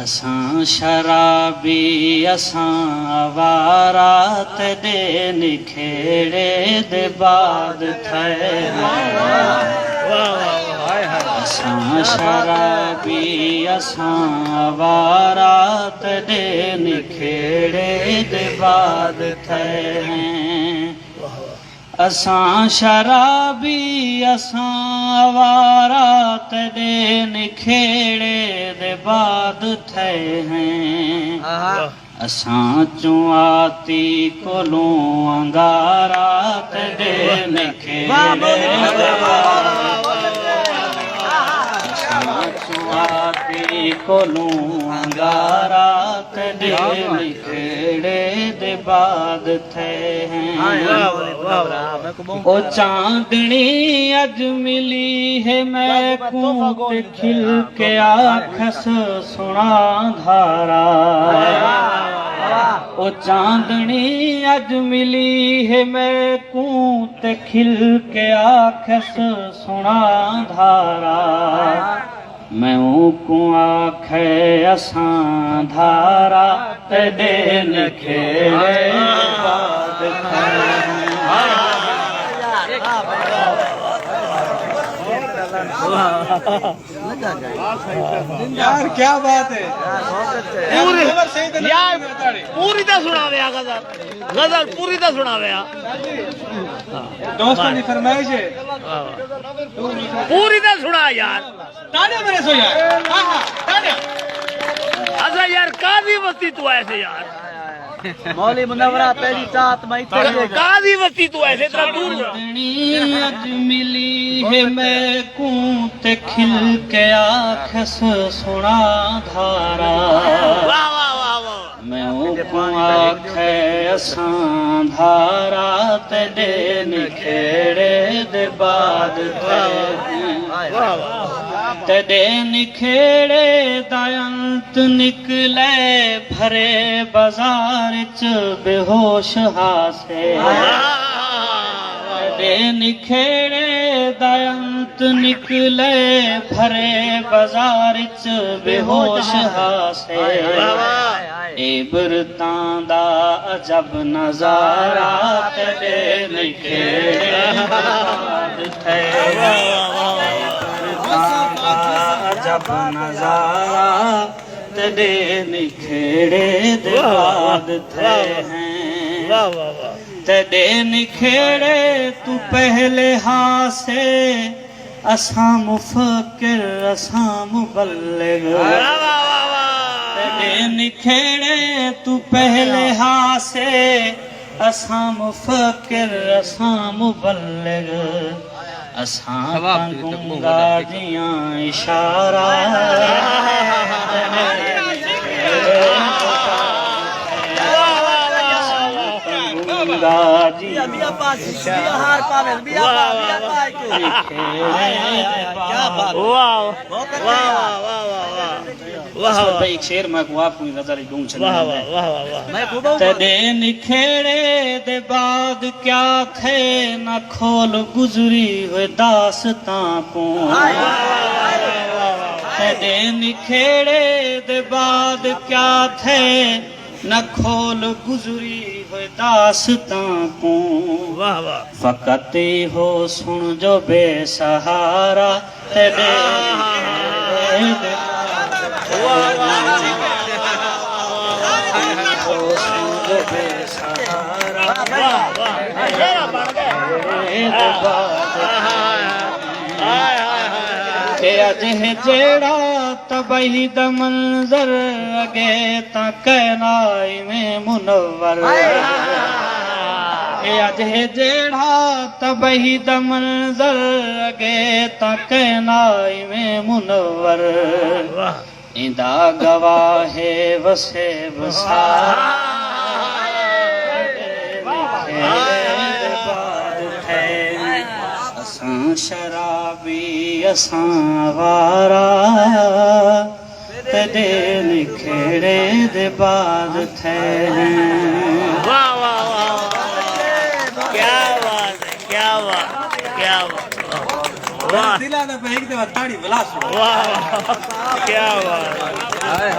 असां शराबी असां आवारा तेरे निखेड़े दे बाद थे असां शराबी असां आवारा तेरे निखेड़े दे बाद थे असां शराबी असां आवारा तेरे निखेड़े दे बाद थे हैं असां चुआती कोलों अंगारा तेरे निखेड़े दे बाद असां चुआती कोलों अंगारा तेरे निखेड़े दे बाद थे हैं ओ चांदनी अज मिली है मैं को खिल के आखस सुना धारा ओ चांदनी अज मिली है मैं को खिल के आखस सुना धारा मैं को आखे असां धारा तेरे निखेड़े बाद यार क्या बात है यार पूरी तो सुनावे गजल पूरी तो सुनावे दोस्तों की फरमाइश है पूरी तो सुना यार ताने मेरे सो यार ताने अच्छा यार काजी बस्ती तू ऐसे यार मौली मुनव्वरा तेरी चाहत में काजी बस्ती तू ऐसे इतना दूर अज मिली है मैं को ते खिल के आखस सुना धारा वाह वाह वाह वाह मैं को आखे असां धारा तेरे निखेड़े दे बाद तेरे निखेड़े दा अंत निकले भरे बाजार च बेहोश हासे तेरे निखेड़े दा अंत निकले भरे बाजार च बेहोश हासे इबरतां दा अजब नजारा तेरे निखेड़े बाद थे अजब नजारा तेरे निखेड़े दे बाद थे हैं तेरे निखेड़े तू पहले हासे असां मुफक्किर असां मुबल्लिग तेरे निखेड़े तू पहले हासे असां मुफक्किर असां मुबल्लिग असां गुंगा जियां इशारा गुंगा जियां एक शेर मैं को आपको गजल दूं तेरे निखेड़े दे बाद क्या थे न खोल गुजरी हुए दास्तां को तेरे निखेड़े दे बाद क्या थे न खोल गुजरी हुए दास्तां को फकत हो सुन जो बेसहारा तेरे अजे जेड़ा तबही द मंजर अगे ता कैनाई में मुनव्वर अजे जेड़ा तबही द मंजर अगे ता कैनाई में मुनव्वर इंदा गवाहे वसे बसारा असां शराबी असां आवारा तेरे निखेड़े दे बाद थे वाह वाह वाह क्या बात है क्या बात क्या बात वाह दिला ना पे एक दे ताड़ी बुला वाह क्या बात